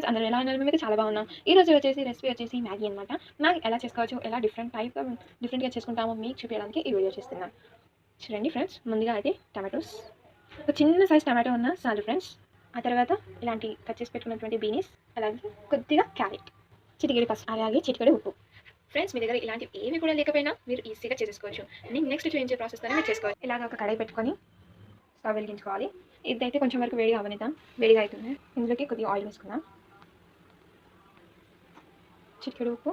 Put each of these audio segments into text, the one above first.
Friends అందరూ ఎలా ఉన్నారు? మేమైతే చాలా బాగున్నాం. ఈరోజు రెసిపీ వచ్చేసి మ్యాగీ అనమాట. మ్యాగీ ఎలా చేసుకోవచ్చు, ఎలా డిఫరెంట్‌గా చేసుకుంటామో మీకు చూపించడానికి ఈ వీడియో చేస్తున్నాను. చూడండి ఫ్రెండ్స్, ముందుగా అయితే టమాటోస్, ఒక చిన్న సైజ్ టమాటో ఉన్న చాలు ఫ్రెండ్స్. ఆ తర్వాత ఇలాంటి కట్ చేసి పెట్టుకున్నటువంటి బీనీస్, అలాగే కొద్దిగా క్యారెట్, చిటికెడు పసుపు, అలాగే చిటికెడు ఉప్పు. ఫ్రెండ్స్, మీ దగ్గర ఇలాంటివి ఏవి కూడా లేకపోయినా మీరు ఈజీగా చేసేసుకోవచ్చు. నేను నెక్స్ట్ చూపించే ప్రాసెస్తోనే మీరు చేసుకోవచ్చు. ఇలాగ ఒక కడాయి పెట్టుకొని స్టవ్ వెలిగించుకోవాలి. ఇదైతే కొంచెం వరకు వేడిగా అవనిద్దాం. వేడిగా అవుతుంది. ఇందులోకి కొద్దిగా ఆయిల్ వేసుకుందాం. చిటికెడు ఉప్పు,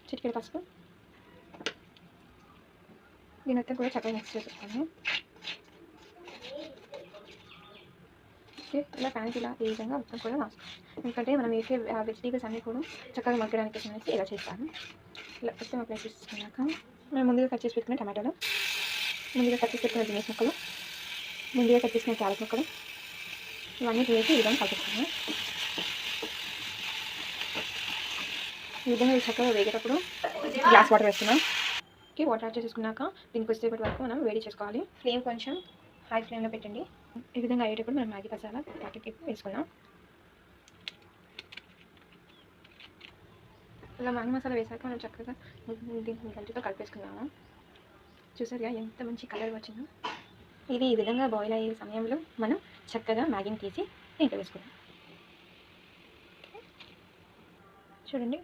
చిటికెడు పసుపు, దీనితో కూడా చక్కగా మిక్స్ చేసుకోండి. ఓకే, ఇలా ప్యాన్కి ఇలా ఈ విధంగా మొత్తం కూడా రాసుకోవాలి. ఎందుకంటే మనం వేసే వెజిటేబుల్స్ అన్నీ కూడా చక్కగా మగ్గడానికి అనేసి ఇలా చేస్తాను. ఇలా మొత్తం అప్లై చేసుకున్నాక మనం ముందుగా కట్ చేసి పెట్టుకున్న టమాటోలు, ముందుగా కట్ చేసి పెట్టుకున్న బీన్స్ ముక్కలు, ముందుగా కట్ చేసిన క్యారెట్ ముక్కలు, ఇవన్నీ వేసి ఈ విధంగా కలుపుకున్నాను. ఈ విధంగా చక్కగా వేగేటప్పుడు గ్లాస్ వాటర్ వేస్తున్నాం. వాటర్ యాడ్ చేసుకున్నాక దీనికి వచ్చేపటి వరకు మనం వేడి చేసుకోవాలి. ఫ్లేమ్ కొంచెం హై ఫ్లేమ్లో పెట్టండి. ఈ విధంగా అయ్యేటప్పుడు మనం మ్యాగీ మసాలా ప్యాకెట్కి వేసుకున్నాం. ఇలా మ్యాగీ మసాలా వేసాక మనం చక్కగా దీన్ని గంటితో కలిపేసుకున్నాము. చూసారుగా ఎంత మంచి కలర్ వచ్చిందో. ఇది ఈ విధంగా బాయిల్ అయ్యే సమయంలో మనం చక్కగా మ్యాగీని తీసి దీంట్లో వేసుకున్నాం. చూడండి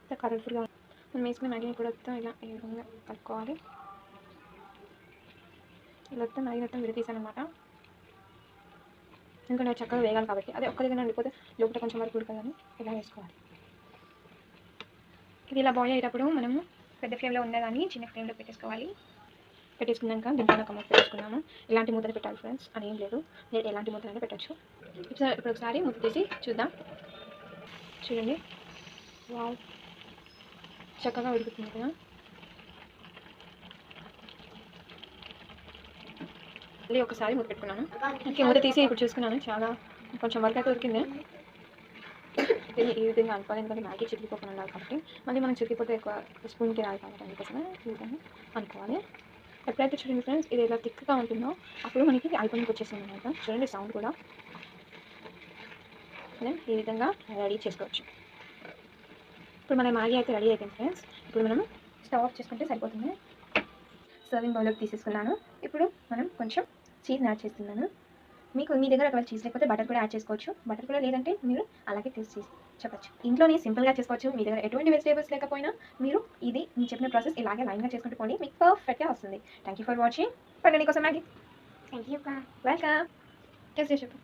ఎంత కలర్ఫుల్గా మనం వేసుకున్న మ్యాగీని కూడా ఇలా ఈ విధంగా కలుపుకోవాలి. ఇలా మ్యాగీ మొత్తం విడతీసాను అనమాట. ఎందుకంటే చక్కగా వేగాలి కాబట్టి. అదే ఒక్క దగ్గర ఉండిపోతే లోపల కొంచెం వరకు ఉడకదని ఇలా వేసుకోవాలి. ఇది ఇలా బాయిల్ అయ్యేటప్పుడు మనము పెద్ద ఫ్లేమ్లో ఉండేదాన్ని చిన్న ఫ్లేమ్లో పెట్టేసుకున్నాక దీంట్లో ఒక మూత పెట్టేసుకున్నాము. ఎలాంటి మూతలు పెట్టాలి ఫ్రెండ్స్ అని ఏం లేదు, నేను ఎలాంటి మూతలైనా పెట్టచ్చు. ఇప్పుడు ఒకసారి మూత తీసి చూద్దాం. చూడండి, వావ్, చక్కగా ఉడుకుతుంది కదా. మళ్ళీ ఒకసారి మూత పెట్టుకున్నాను. ఓకే, మూత తీసి ఇప్పుడు చూసుకున్నాను. చాలా కొంచెం వరకు అయితే ఉడికింది. దీన్ని ఈ విధంగా అనుకోవాలి, ఎందుకంటే మ్యాగీ చిరిగిపోకుండా ఉండాలి కాబట్టి. మళ్ళీ మనం చిరిగిపోతే ఎక్కువ స్పూన్కి రాదు కాబట్టి అందుకోసమే ఈ విధంగా అనుకోవాలి. ఎప్పుడైతే చూడండి ఫ్రెండ్స్, ఇది ఇలా థిక్గా ఉంటుందో అప్పుడు మనకి అయిపోయినకి వచ్చేసింది అనమాట. చూడండి సౌండ్ కూడా. దెన్ ఈ విధంగా రెడీ చేసుకోవచ్చు. ఇప్పుడు మన మ్యాగీ అయితే రెడీ అయిపోయింది ఫ్రెండ్స్. ఇప్పుడు మనం స్టవ్ ఆఫ్ చేసుకుంటే సరిపోతుంది. సర్వింగ్ బౌల్లోకి తీసేసుకున్నాను. ఇప్పుడు మనం కొంచెం చీజ్ యాడ్ చేస్తున్నాను. మీ దగ్గర ఒకవేళ చీజ్ లేకపోతే బటర్ కూడా యాడ్ చేసుకోవచ్చు. బటర్ కూడా లేదంటే మీరు అలాగే టేస్ట్ చేసి చెప్పచ్చు. ఇంట్లోనే సింపుల్గా చేసుకోవచ్చు. మీ దగ్గర ఎటువంటి వెజిటేబుల్స్ లేకపోయినా మీరు ఇది నేను చెప్పిన ప్రాసెస్ ఇలాగే లైన్గా చేసుకుంటూ పోండి, మీకు పర్ఫెక్ట్గా వస్తుంది. Thank you for watching. పండు నీకోసం Maggi. Thank you, welcome. Taste చేసి చెప్పు.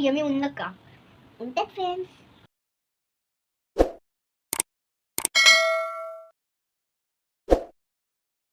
యమ్మీ ఉందక్క. ఉంటే ఫ్రెండ్స్